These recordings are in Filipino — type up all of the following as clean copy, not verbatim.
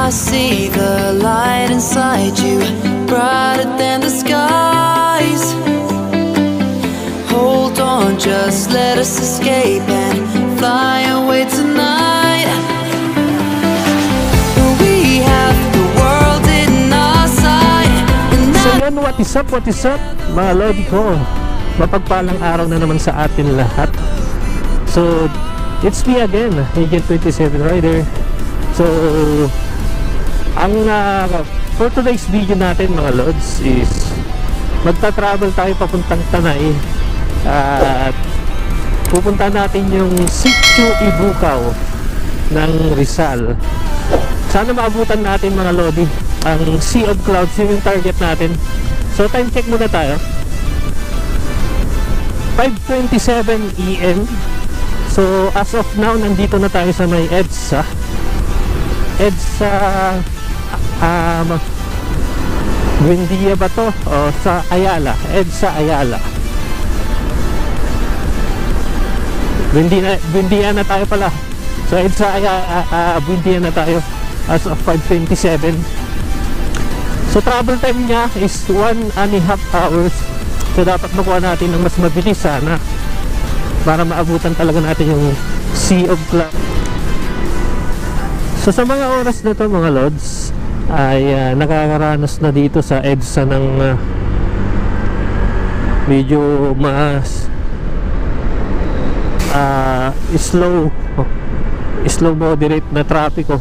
I see the light inside you, brighter than the skies. Hold on, just let us escape and fly away tonight. We have the world in our sight. So yan, what is up mga lodi ko. Mapagpalang araw na naman sa atin lahat. So it's me again, Agent 27 Rider. So ang for today's video natin mga lods is magta-travel tayo papuntang Tanay. At pupunta natin yung Sitio Ibukaw ng Rizal. Sana maabutan natin mga lodi ang Sea of Clouds, yun yung target natin. So time check muna tayo, 5:27 AM. So as of now nandito na tayo sa may EDSA Buendia ba to? O sa Ayala, EDSA Ayala. Buendia na tayo pala. So EDSA Buendia na tayo as of 5:27. So travel time niya is 1.5 hours. So dapat makuha natin ng mas mabilis sana para maabutan talaga natin yung Sea of Clouds. So sa mga oras na to mga lods ay nakakaranas na dito sa EDSA ng medyo mas slow moderate na trapiko.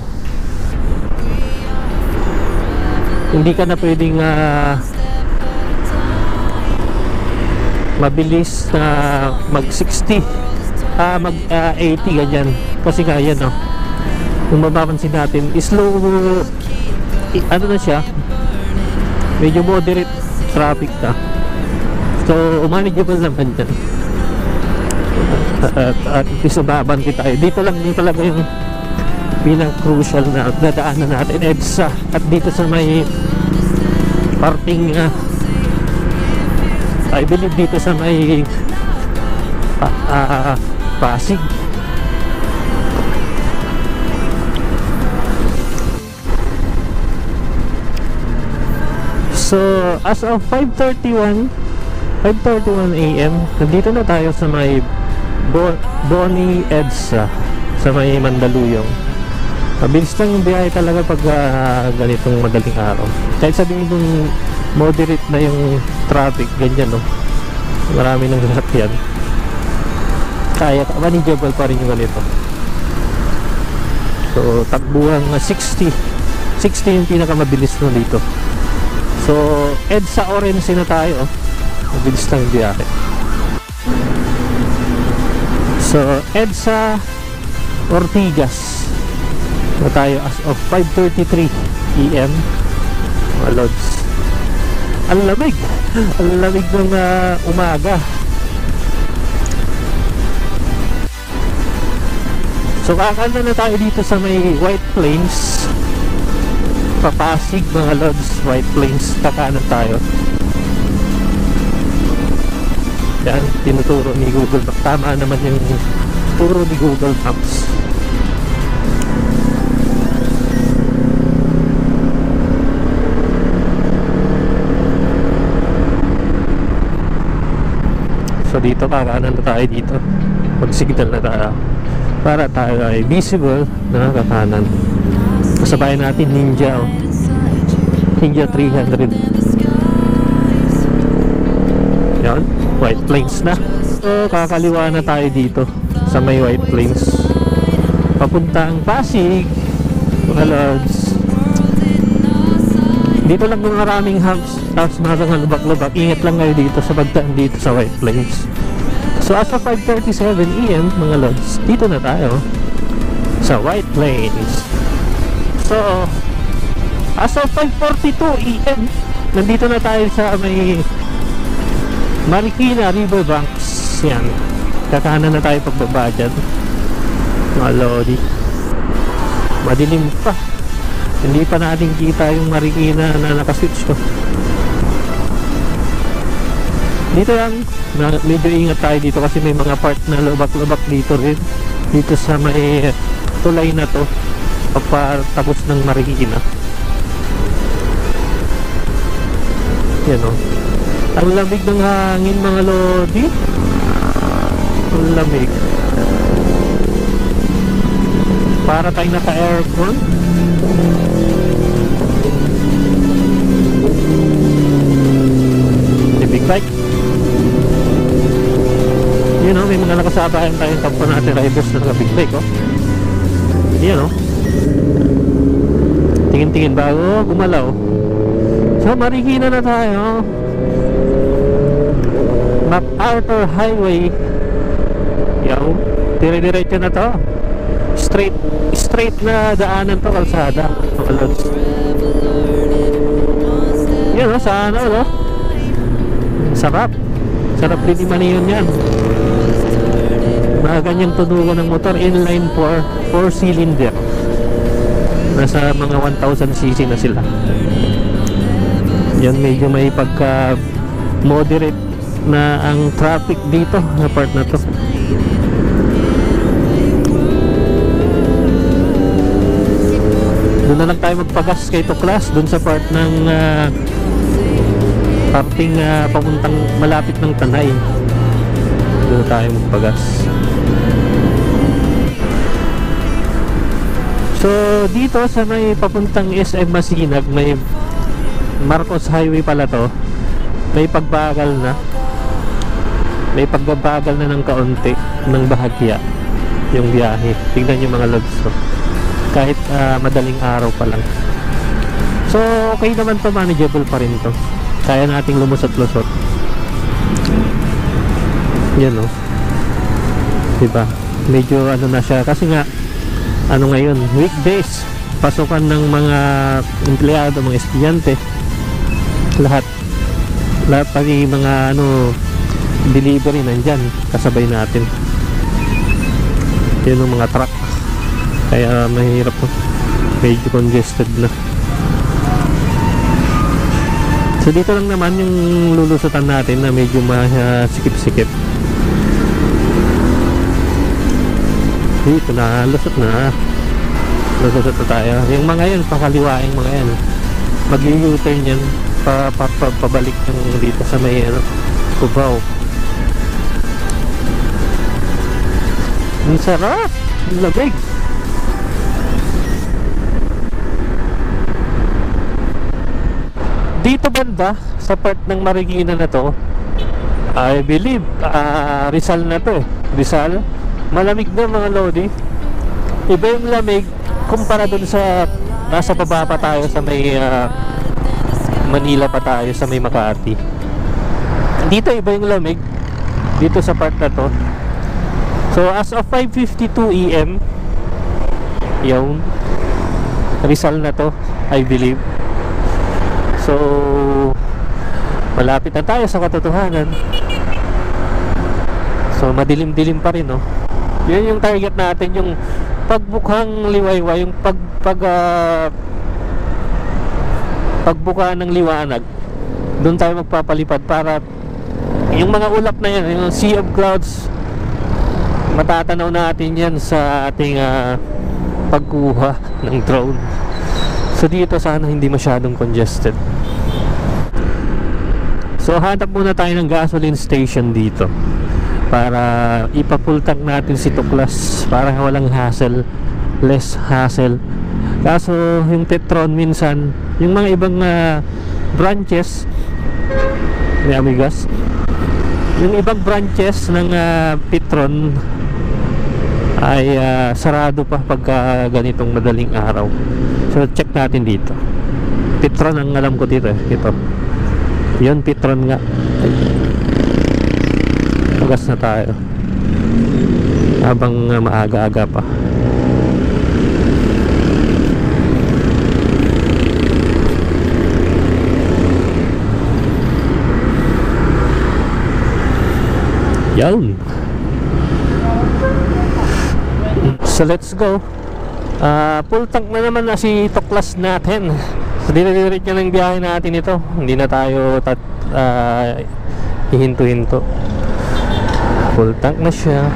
Hindi ka na pwedeng mabilis na mag 60 mag 80 ganyan, kasi kaya no, kung mapapansin natin slow, ano na siya, medyo moderate traffic ka. So manageable naman dyan. At least mabanti tayo dito lang. Yung talaga yung pinang-crucial na dadaanan natin, EDSA. At dito sa may parting I believe dito sa may Pasig. So as of 5:31 AM nandito na tayo sa may Boni EDSA sa may Mandaluyong. Mabilis lang yung biyahe talaga pag ganitong madaling araw. Kahit sabihin kung moderate na yung traffic, ganyan no, marami ng sasakyan, kaya manageable pa rin yung ganito. So takbuhan 60 yung pinakamabilis no dito. So EDSA Orange na tayo, mabilis lang yung biyahe. So EDSA Ortigas na tayo as of 5:33 AM mga lods. Ang lamig ng umaga. So kakanta na tayo dito sa may White Plains, Papasig mga lods. White Plains, kakanan tayo. Yan, tinuturo ni Google Maps. Tama naman yung turo ni Google Maps. So dito, kakanan na tayo dito. Mag-signal na tayo para tayo ay visible na kakanan. Kasabayan natin Ninja, Ninja 300. Yan, White Plains na. So kakaliwa na tayo dito sa may White Plains papuntang Pasig mga lods. Dito lang ng maraming hubs, tapos mga lubak-lubak. Ingat lang kayo dito sa pagdaan dito sa White Plains. So as of 5:37 AM mga lods, dito na tayo sa White Plains. So as of 5:42 AM nandito na tayo sa may Marikina Riverbanks. Yan, kakanan na tayo pagbaba dyan mga lodi. Madilim pa, hindi pa natin kita yung Marikina na nakaswitch ko. Dito lang, medyo ingat tayo dito kasi may mga part na lubak-lubak dito rin. Dito sa may tulay na to. papatapos ng Marikina. Yan o. Ang lamig ng hangin mga lodi. Ang lamig. Para tayo naka-aircon. Big bike. Yun o, may mga nakasabayan tayong kapwa natin riders na naka-big bike o. Yan o. Tingin-tingin bago gumalaw. So Marikina na tayo. MacArthur Highway. Yaw, dire-diretso na to. Straight na daanan to, kalsada. Yan o, sana o. Sarap din ni Maniyon yan. Mga ganyang tunugan ng motor. Inline 4 cylinder. Nasa mga 1000cc na sila. Yan, medyo may pagka moderate na ang traffic dito na part na to. Doon na lang tayo magpagas kay Tuklas, doon sa part ng parting papuntang malapit ng Tanay. Doon tayo magpagas. So dito sa may papuntang SM Masinag, may Marcos Highway pala to. May pagbagal na. May pagbabagal na ng kaunti, ng bahagya yung biyahe. Tingnan nyo mga lods to. Kahit madaling araw pa lang. So okay naman to, manageable pa rin to. Kaya nating lumusot-lusot. Yan o. Diba? Medyo ano na siya. Kasi nga, ano ngayon, weekdays, pasukan ng mga empleyado, mga estudyante, lahat pati mga ano, delivery nandyan, kasabay natin. Yun yung mga truck. Kaya mahirap po. Medyo congested na. So dito lang naman yung lulusutan natin na medyo masikip-sikip. Dito na, lusot na. Lusot na tayo. Yung mga yan, pakaliwaing mga yan. Mag-u-turn yan. Pabalik yung dito sa may Cubao. Ang sarap! Ang lamig! Dito banda, sa part ng Marikina na to, I believe Rizal na to eh. Rizal. Malamig na mga lodi. Iba yung lamig kumpara dun sa nasa baba pa tayo sa may Manila pa tayo sa may Makati. Dito iba yung lamig dito sa part na to. So as of 5:52 AM, yung Rizal na to, I believe. So malapit na tayo sa katotohanan. So madilim-dilim pa rin, no? Yun yung target natin, yung pagbukhang liwayway, yung pagbuka ng liwanag. Doon tayo magpapalipad para yung mga ulap na yan, yung sea of clouds, matatanaw natin yan sa ating pagkuha ng drone. So dito sana hindi masyadong congested. So hanap muna tayo ng gasoline station dito para ipa-full tank natin si Tuklas para walang hassle, less hassle. Kaso yung Petron minsan, yung mga ibang branches ni Amigas, yung ibang branches ng Petron ay sarado pa pagka ganitong madaling araw. So check natin dito. Petron ang alam ko dito, ito. Yun, Petron nga. Pagas na tayo habang maaga-aga pa. Yan. So let's go. Full tank na naman na si Tuklas natin. So dinidirit niya ng biyahe natin ito. Hindi na tayo hihinto-hinto. Full tank na siya.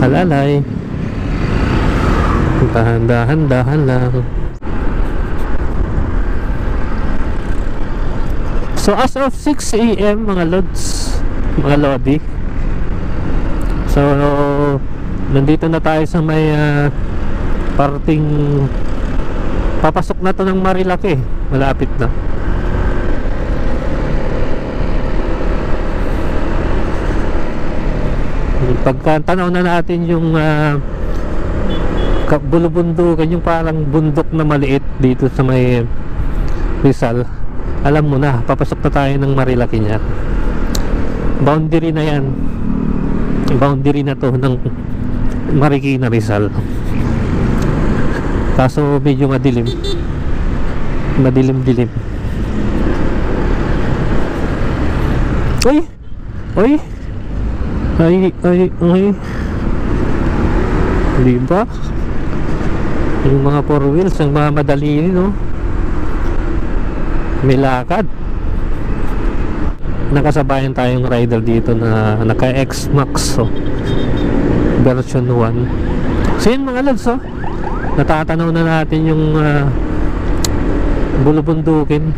nakalalay. Dahan-dahan lang. So as of 6 AM mga lods, mga lodi, so nandito na tayo sa may parting papasok na to ng Marilaki. Malapit na. Pagka tanaw na natin yung bulubundukan, yung parang bundok na maliit dito sa may Rizal, alam mo na, papasok na tayo ng Marilaki niya. Boundary na yan. Boundary na to ng Marikina, Rizal. Kaso medyo madilim. Madilim-dilim. Uy! Uy! Ay. Di ba? Yung mga four wheels, ang mamadali, no? May lakad. Nakasabayan tayong rider dito na naka X-Max, so, version 1. So yun mga lods, so, natatanaw na natin yung bulubundukin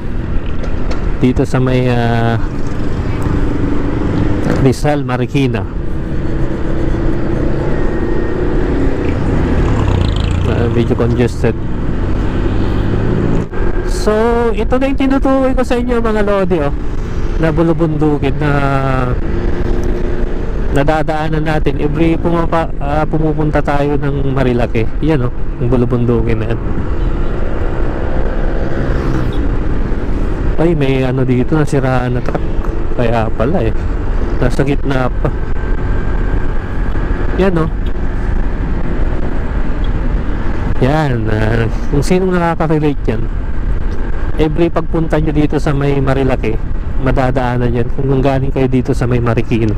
dito sa may Rizal, Marikina. Medyo congested. So ito na yung tinutukoy ko sa inyo mga lodi, oh, na bulubundukin na nadadaanan natin every pumupunta tayo ng Marilaki. Yan, oh, yung bulubundukin na yan. Ay, may ano dito, nasiraan na truck. Kaya pala eh, nasa gitna pa. Yan, oh. Yan, kung sinong nakaka-relate yan, every pagpunta nyo dito sa may Marilaki, madadaanan yan kung galing kayo dito sa may Marikina.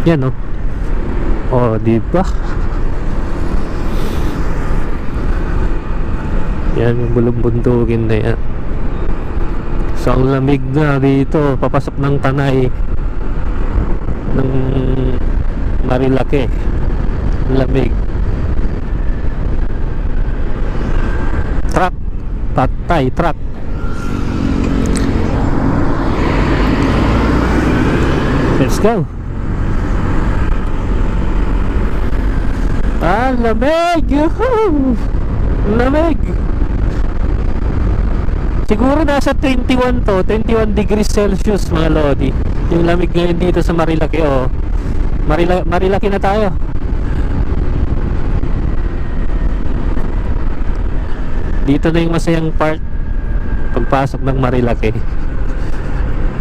Yan, oh. Oh, diba? Yan yung bulubundukin na yan. So ang lamig na dito, papasok ng Tanay ng Marilaki. Lamig. Truck, patay truck. Let's go. Lamig. Lamig. Siguro nasa 21 to, 21 degrees Celsius mga lodi. Yung lamig ngayon dito sa Marilaki, oh. Marilaki na tayo. Dito na yung masayang part, pagpasok ng Marilaki.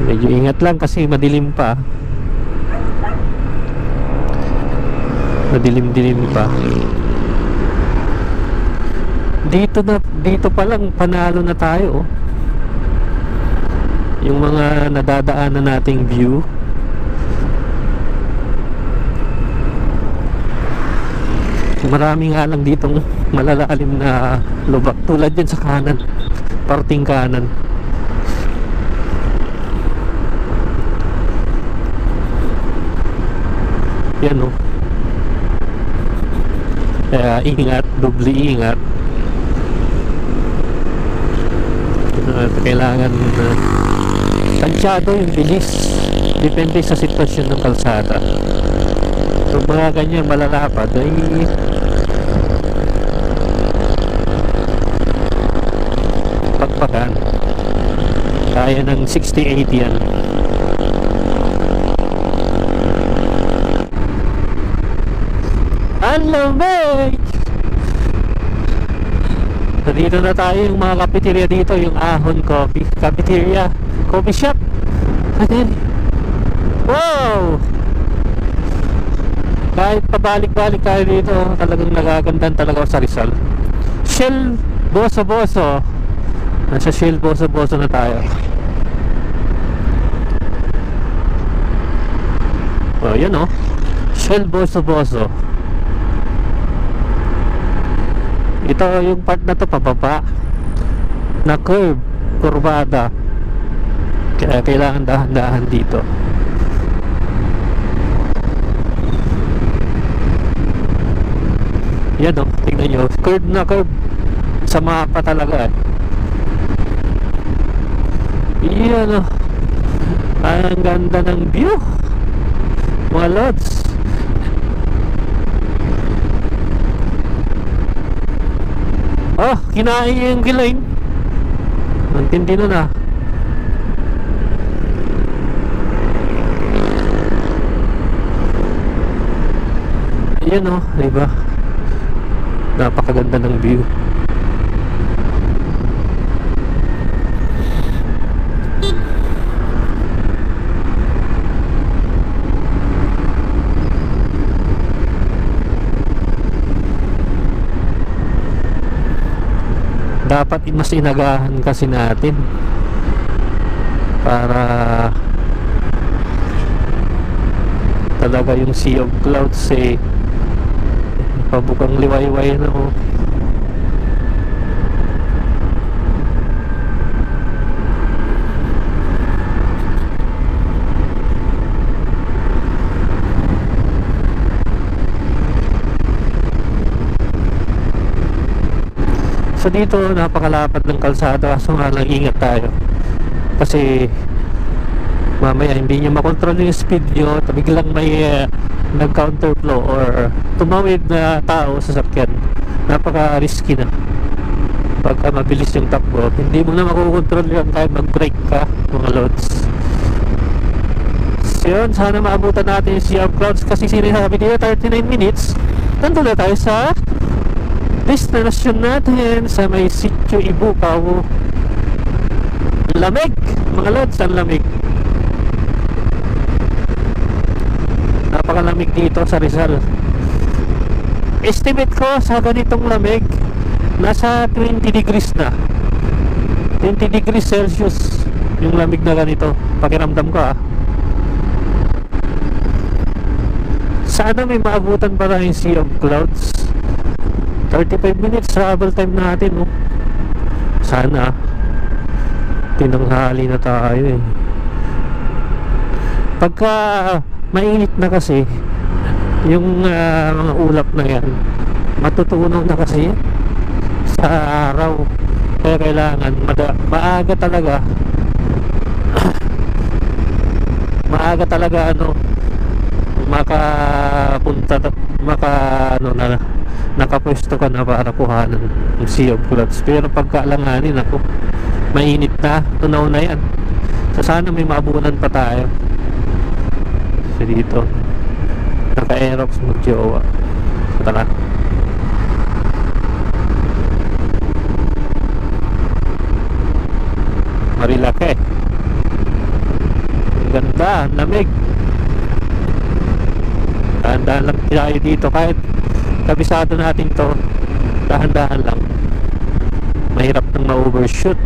Medyo ingat lang kasi madilim pa. Madilim-dilim pa. Dito pa lang panalo na tayo, oh. Yung mga nadadaanan nating view. Marami nga lang ditong malalalim na lubak, tulad yan sa kanan, parting kanan. Yan, oh. Kaya ingat, doble ingat. Kailangan tansyado yung bilis, depende sa sitwasyon ng kalsada. Kung mga ganyan malalapad ay pagpagan, kaya ng 60-80 yan. Ang lamig! So dito na tayo, yung mga cafeteria dito, yung Ahon Coffee Cafeteria, coffee shop. Ayan. Wow! Kahit pabalik-balik tayo dito, talagang nagagandan talaga sa Rizal. Shell Boso-Boso. Nasa Shell Boso-Boso na tayo. Oh, yan, oh. Shell Boso-Boso. Ito yung part na to pababa na curve, kurbada. Kaya kailangan dahan-dahan dito. Yan o, tingnan nyo, curve na curve sa mapa talaga eh. Yan o, ang ganda ng view mga lods. Oh, kinain niya yung kilain. Ang tindi nun ah. Yan o, diba? Napakaganda ng view. Dapat mas inagahan kasi natin para talaga yung sea of clouds eh pabukang liwayway na oh. So dito napakalapad ng kalsada, so nga lang ingat tayo kasi mamaya hindi nyo makontrol yung speed nyo, biglang may nag-counterflow or tumawid na tao sa sakyan. Napaka risky na pagka mabilis yung takbo, hindi mo na makukontrol yan kahit mag-brake ka mga loads. So yun, sana maabutan natin yung sea of clouds kasi sinasabi dito 39 minutes nandun na tayo sa destination natin sa may Sitio Ibukaw. Lamig mga lods, ang lamig, napakalamig dito sa Rizal. Estimate ko sa ganitong lamig nasa 20 degrees na, 20 degrees Celsius yung lamig na ganito pakiramdam ko ah. Sana may maabutan para yung sea of clouds. 35 minutes travel time natin oh. Sana tinanghali na tayo eh. Pagka mainit na kasi yung mga ulap na yan, matutunaw na kasi sa araw, kaya kailangan maaga talaga maaga talaga ano makapunta nakapwesto ka na para kuhanan yung sea of clouds. Pero pagkaalanganin ako mainit na, tunaw na yan. So sana may maabunan pa tayo. So dito naka-aerox mag-jowa. So tara, Marilake. Ang ganda, lamig. Dahan-dahan lang tayo dito kahit kabisado natin to, dahan-dahan lang, mahirap nang ma-overshoot.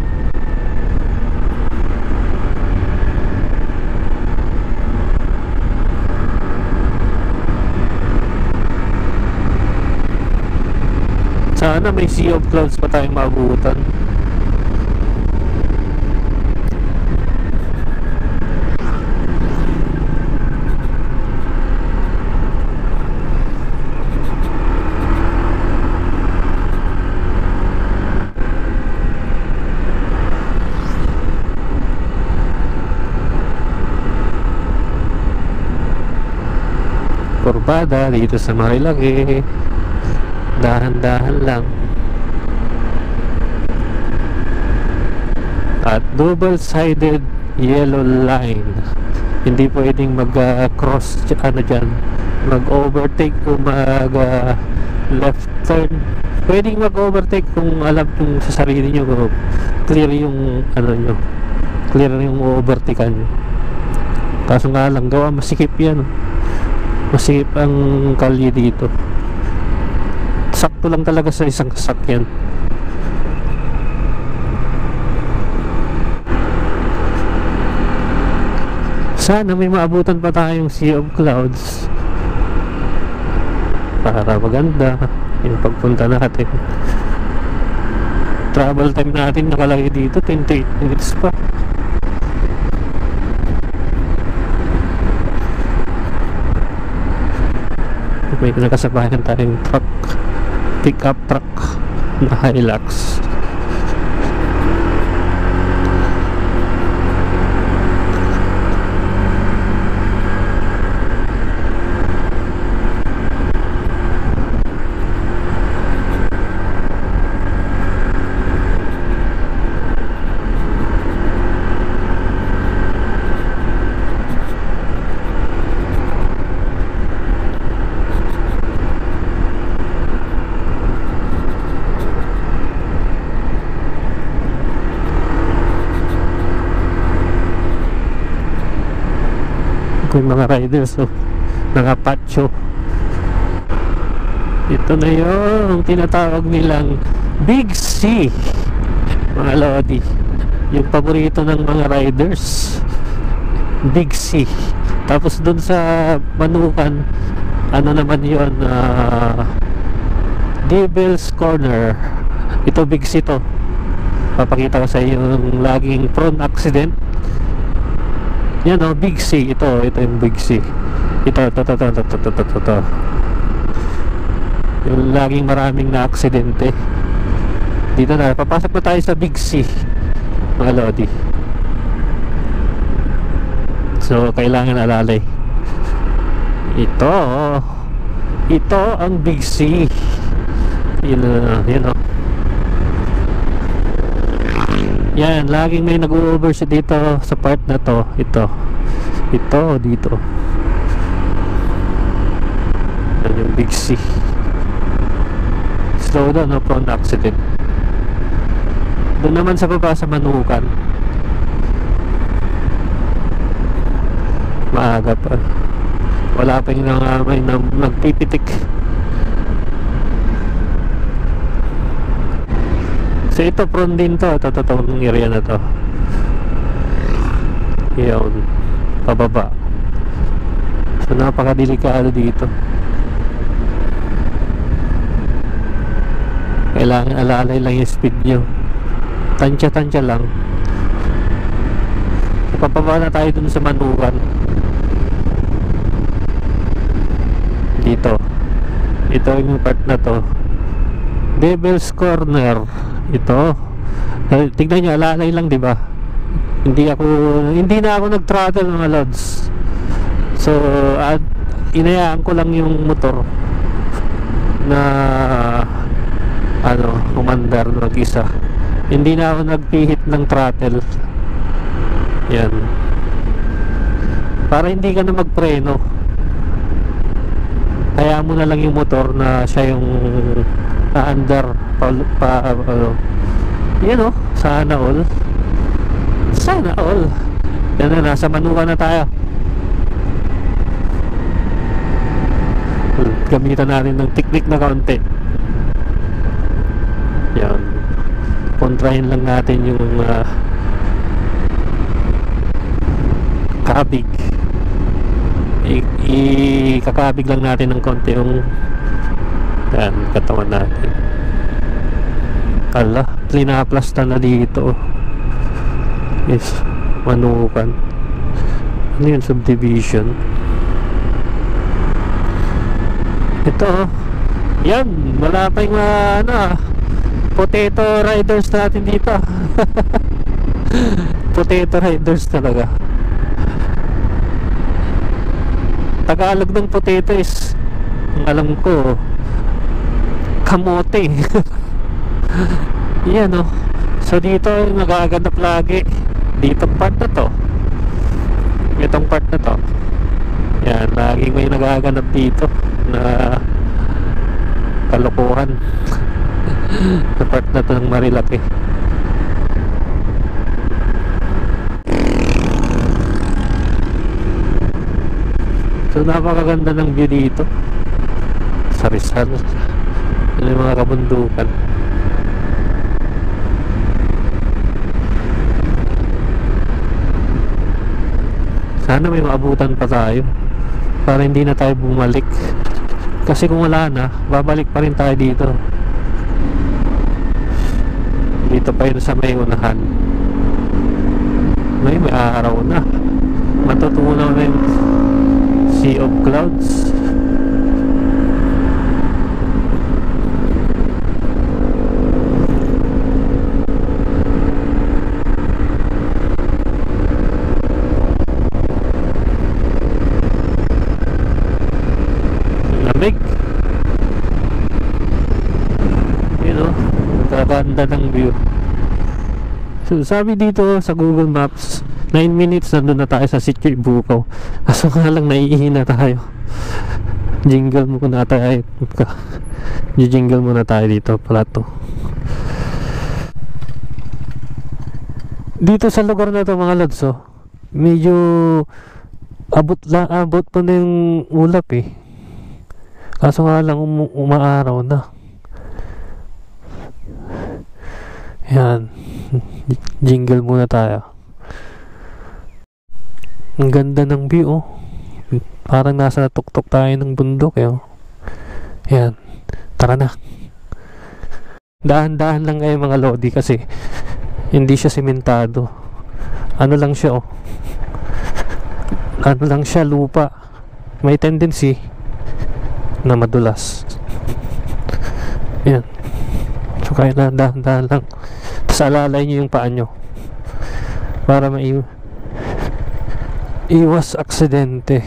Sana may sea of clouds pa tayong maabutan. Kurbada dito sa Marilake, dahan-dahan lang. At double-sided yellow line, hindi pwedeng mag-cross dyan, mag-overtake o mag-left turn. Pwedeng mag-overtake kung alam yung sa sarili nyo, clear yung ano nyo, clear yung overtakean nyo. Kaso nga lang, gawa masikip yan, masikip ang kalye dito. Sakto lang talaga sa isang sasakyan. Sana may maabutan pa tayong sea of clouds para maganda yung pagpunta natin. Travel time natin nakalagay dito 28 minutes pa. May nakasabayan tayong truck. pickup truck na Hilux. Yung mga riders, so nakapacho. Ito na yung tinatawag nilang Big C, mga lodi, yung paborito ng mga riders, Big C. Tapos dun sa Manukan, ano naman yun, Devil's Corner. Ito Big C to. Papakita ko sa iyo yung laging prone accident. Yan o, Big C. Ito yung Big C. Ito. Yung laging maraming na aksidente. Dito na, papasok na tayo sa Big C, mga lodi. So, kailangan alalay. Ito ang Big C. Yun o. Yan, laging may nag-overshoot dito sa part na to. Ito dito. Yan yung Big C. Slow down, no, prone accident. Doon naman sa baba sa Manukan, maaga pa, wala pa yung nangamay na nagpipitik. So ito prone din to. Itong area na to. Yun, pababa. So napakadelikado dito. Kailangan alalay lang yung speed nyo. Tansya lang. Papaba na tayo dun sa Manukan. Dito. Ito yung part na to, Devil's Corner. Ito, tignan nyo, alalay lang, diba? Hindi na ako nag-throttle, mga lods. So inayaan ko lang yung motor na umandar mag-isa. Hindi na ako nagpihit ng throttle. Yan, para hindi ka na magpreno. Kaya mo na lang yung motor na siya yung under yan o, sana all. Yan na, nasa Manukan na tayo. Gamitan natin ng technique na kaunti. Yan, kontrahin lang natin yung kabig. Ikakabig lang natin ng konti yung katawan natin. Ala, plinaplasta na dito. Yes, Manukan. Ano yun, subdivision. Ito, yan, wala pa yung potato riders natin dito. Potato riders talaga. Tagalog ng potato is, ang alam ko, kamote. Yan o. So dito nagaganap lagi. Ditong part na to, itong part na to, yan, laging may nagaganap dito na kalokohan. Sa part na to ng Marilaki. So napakaganda ng view dito sa Rizal. Ano yung mga kabundukan. Sana may maabutan pa tayo para hindi na tayo bumalik, kasi kung wala na, babalik pa rin tayo dito. Dito pa yun sa may unahan. May araw na, matutunaw na yung sea of clouds. oh. Magkaganda ng view. So sabi dito sa Google Maps 9 minutes nandun na tayo sa Sitio Ibukaw. Kaso nga lang naiihina tayo. Jingle muna tayo. Jingle muna tayo dito pala to. Dito sa lugar na to mga lods, oh, medyo abot pa na yung ulap eh. Kaso nga lang umaaraw na. Yan. Jingle muna tayo. Ang ganda ng view, oh. Parang nasa tuktok tayo ng bundok eh, oh. Yan. Tara na. Dahan-dahan lang kayo mga lodi kasi hindi siya sementado. Ano lang siya, oh. Ano lang siya, lupa. May tendency na madulas. Yan. So kaya dahan-dahan lang. Tapos alalay nyo yung paa nyo para iwas aksidente.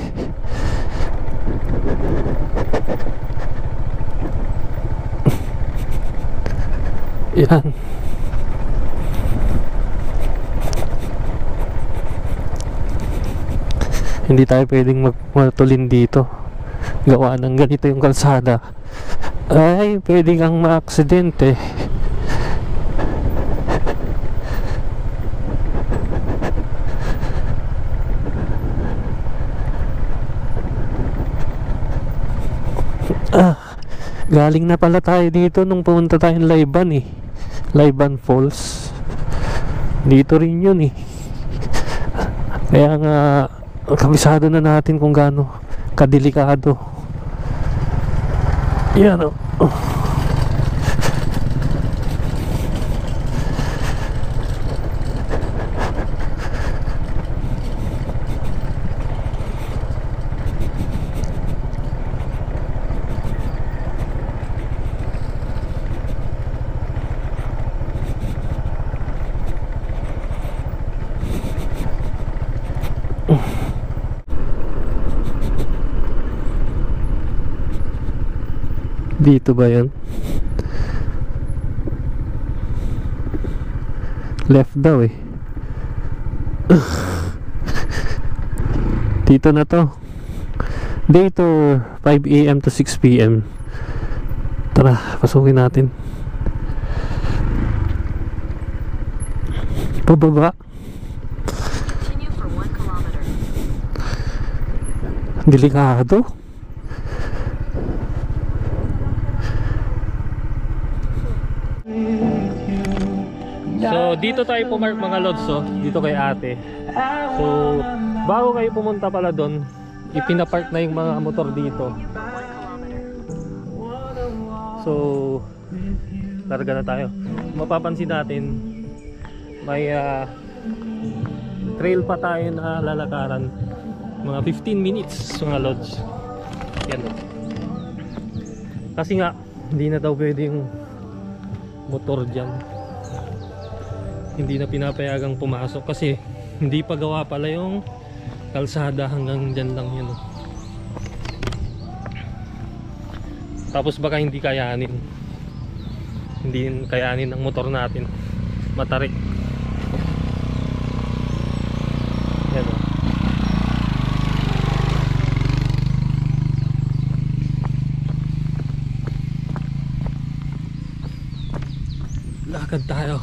Yan. Hindi tayo pwedeng matulin dito. Gawa ng ganito yung kalsada. Ay, pwede kang maaksidente. Galing na pala tayo dito nung pumunta tayong Layban eh. Layban Falls. Dito rin yun eh. Kaya nga kabisado na natin kung gaano kadelikado. Yan o. Dito ba yun? Left daw eh. Dito na to. Dito 5 AM to 6 PM. Tara, pasukin natin. Pababa. Delikado. So dito tayo pumark mga lods, oh. Dito kay ate. So bago kayo pumunta pala doon, ipinapark na yung mga motor dito. So larga na tayo. Mapapansin natin may trail pa tayo na lalakaran. Mga 15 minutes mga lods. Yan, oh. Kasi nga hindi na daw pwede yung motor dyan. Hindi na pinapayagang pumasok kasi hindi pa gawa pala yung kalsada, hanggang dyan lang yun, oh. Tapos baka hindi kayanin ng motor natin, matarik. Yan, oh. Lakad tayo.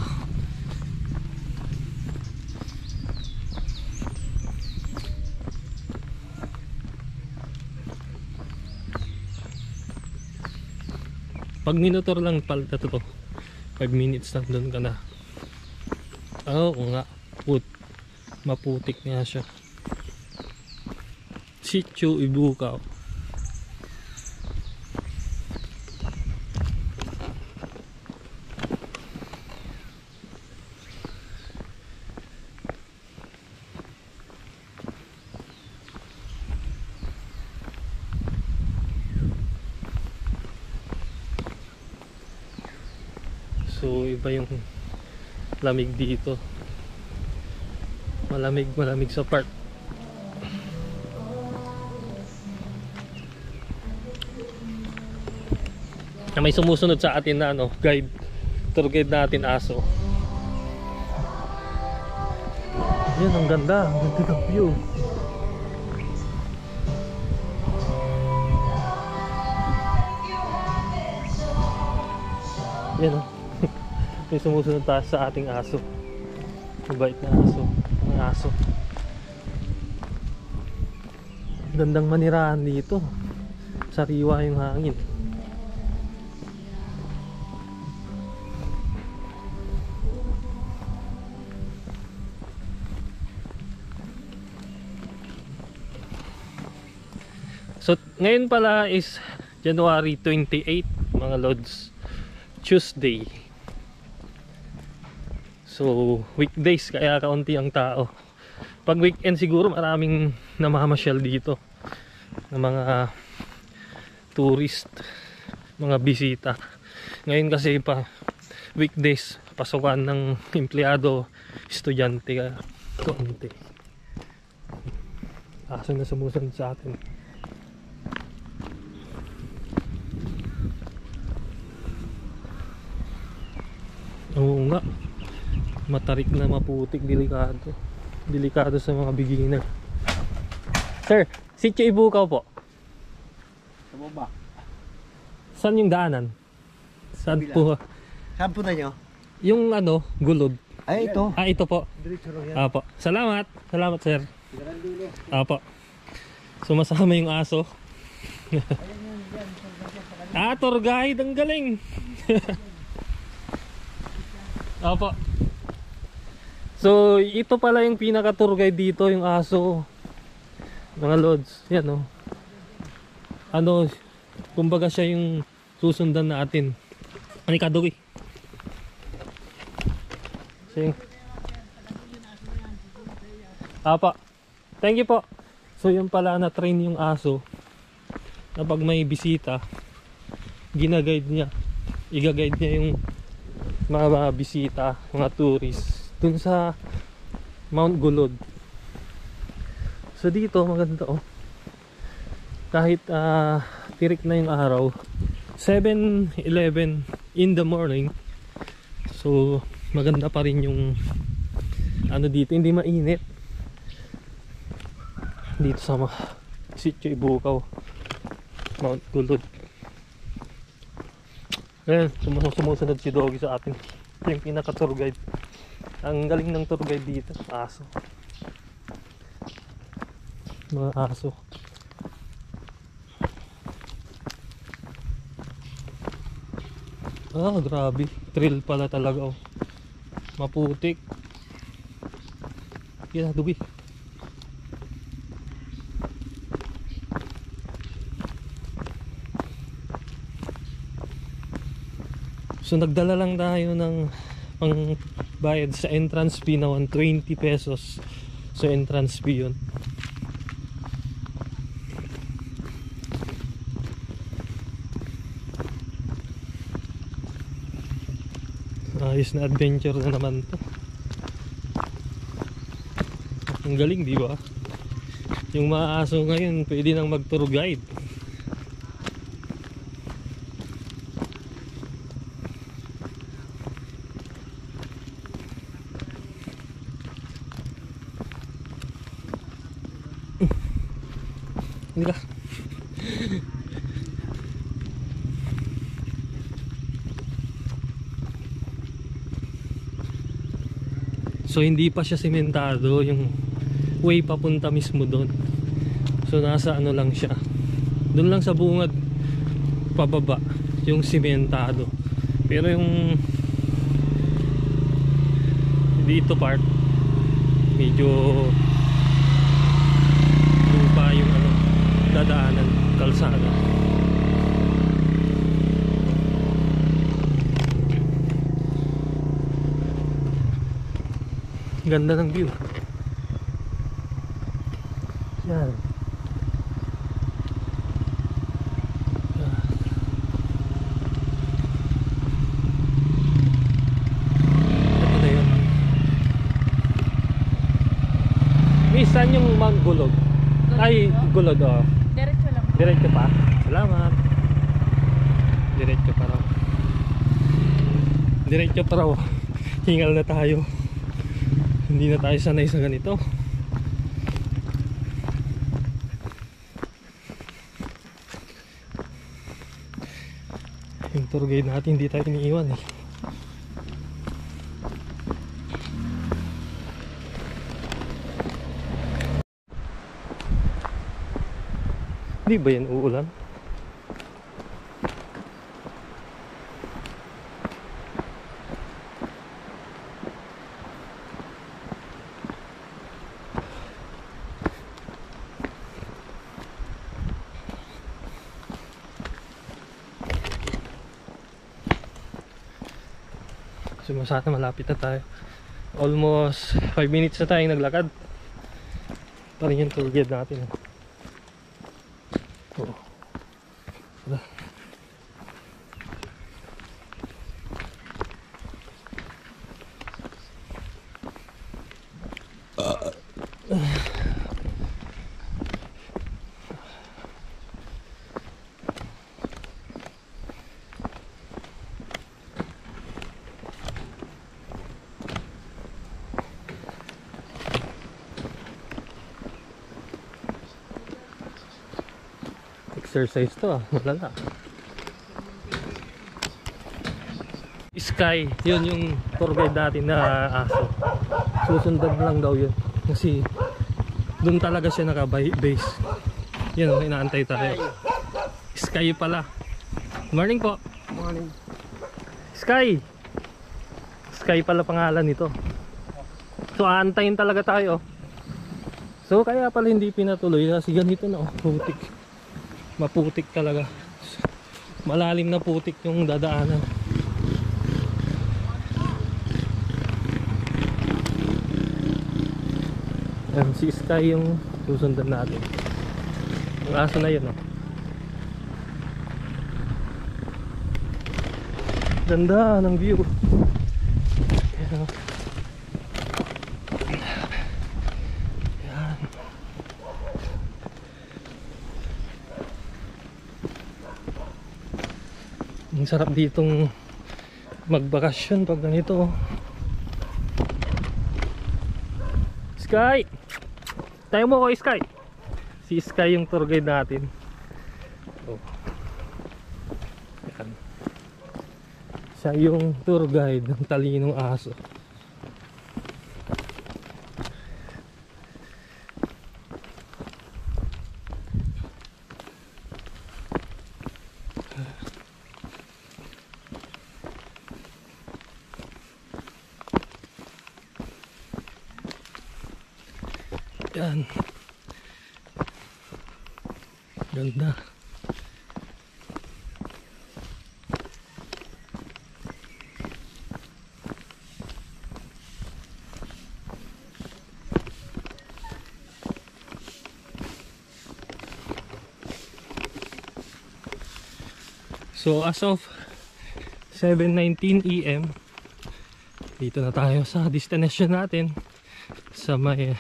Pag minutor lang pala ito, 5 minutes na doon ka na. Oo nga, maputik nga siya. Sitio Ibukaw. So iba yung lamig dito. Malamig sa part. May sumusunod sa atin na guide. tour guide natin aso. Yan, ang ganda. Ang ganda ng view. Yan o. May sumusunod tayo sa ating aso. Mabait na aso. Ang aso. Gandang manirahan dito. Sariwa yung hangin. So ngayon pala is January 28 mga lods, Tuesday. So weekdays kaya kaunti ang tao. Pag weekend siguro maraming namamasyal dito ng mga tourist, mga bisita. Ngayon kasi pa weekdays, pasukan ng empleyado, estudyante kaya kaunti. Aso na sumusunod sa atin. Oo nga, matarik na maputik, delikado. Delikado sa mga beginner. Sir, Sitio Ibukaw po. Sa baba. Saan yung daanan? Saan po? Saan punta nyo? Yung ano, gulod. Ay, ito. Ah, ito po. Diretso lang yan. Apo. Salamat. Salamat, sir. Diretso dulo. Apo. Sumasama yung aso. Ah, tour guide. Ang galing. Apo. So, ito pala yung pinaka tour guide dito, yung aso. Mga lods. Yan, oh. Ano, kumbaga siya yung susundan natin. Anikadogi. Sing. Apa. Thank you po. So yun pala, na-train yung aso na pag may bisita, gina-guide niya. Iga-guide niya yung mga bisita, mga tourists dun sa Mount Gulod. So dito maganda oh. Kahit tirik na yung araw, 7:11 in the morning. So maganda pa rin yung ano dito, hindi mainit dito sa Sitio Ibukaw, Mount Gulod. Ayan, sumusunod si Doggy sa atin. Ito yung pinaka tour guide. Ang galing ng tour guide dito, aso. Mga aso. Ah, grabe. Trail pala talaga oh. Maputik. Yan, Dubi. So nagdala lang tayo ng pang bayad sa entrance fee na 120 pesos. So entrance fee yun. Ayos na adventure na naman to. Ang galing, di ba? Yung mga aso ngayon pwede nang mag tour guide. Hindi ka. So hindi pa siya sementado yung way papunta mismo doon. So nasa ano lang siya, doon lang sa bungad pababa yung sementado. Pero yung dito part medyo lupa yung ano, dadaanan, kalsada. Ganda ng view. Yan. Ito na yun. Saan yung Mount Gulod? Ay, Gulod oh. Diretso lang. Diretso pa. Salamat. Diretso pa raw. Diretso pa raw. Hingal na tayo. Hindi na tayo sanay sa ganito. Yung tour guide natin hindi tayo iniiwan eh. Di ba yan uulan? So sana malapit na tayo. Almost 5 minutes na tayong naglakad. Parang yung tour guide natin. Oo. Tara. Exercise to ah, malala. Sky, yun yung tour guide natin na aso. Susundan lang daw yun. Kasi doon talaga siya naka-base. Yun, inaantay tayo. Sky pala. Morning po. Morning. Sky. Sky pala pangalan nito. So aantayin talaga tayo. So kaya pala hindi pinatuloy kasi ganito na oh, putik. Maputik talaga. Malalim na putik yung dadaanan. Yan, si Sky yung susundan natin. Yung aso na yun oh. Ganda ng view. Yan. Yan. Ang sarap ditong magbakasyon pag ganito. Sky! Tayo mo ko Sky. Si Sky yung tour guide natin. Oh. Yan. Siya yung tour guide ng talinong aso. Yan. Ganda. So as of 7:19 AM dito na tayo sa destination natin sa may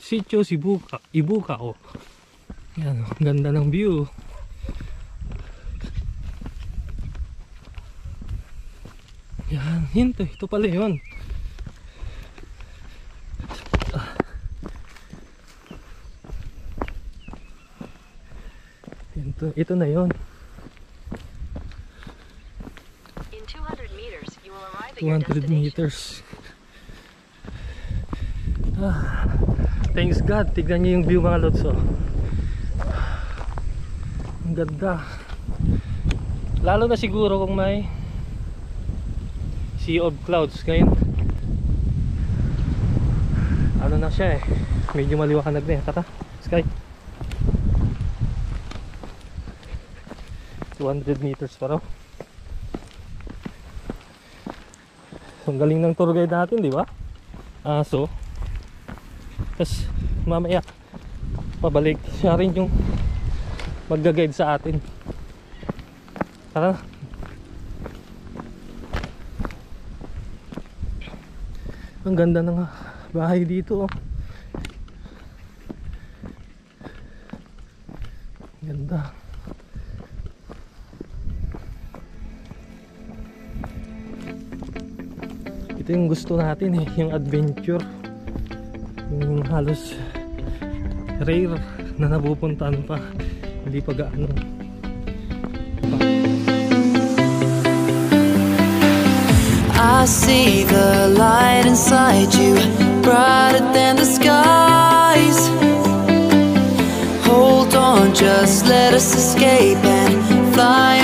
Sitio Ibukao. Yan, ganda ng view. Yan, hinto, ito pala yun. Ito na yun. 200 meters. Thanks God, tignan niyo yung view mga lods oh. Ang ganda. Lalo na siguro kung may sea of clouds ngayon. Ano na siya eh, medyo maliwanag na eh. Tara, Sky. 200 meters pa raw. Ang galing ng tour guide natin, di ba? So tapos mamaya pabalik siya rin yung magga-guide sa atin. Tara. Ang ganda ng bahay dito oh. Ganda. Ito yung gusto natin eh, yung adventure. Yung halos rare na napupuntahan pa. Hindi pa gaano. I see the light inside you, brighter than the skies. Hold on, just let us escape and fly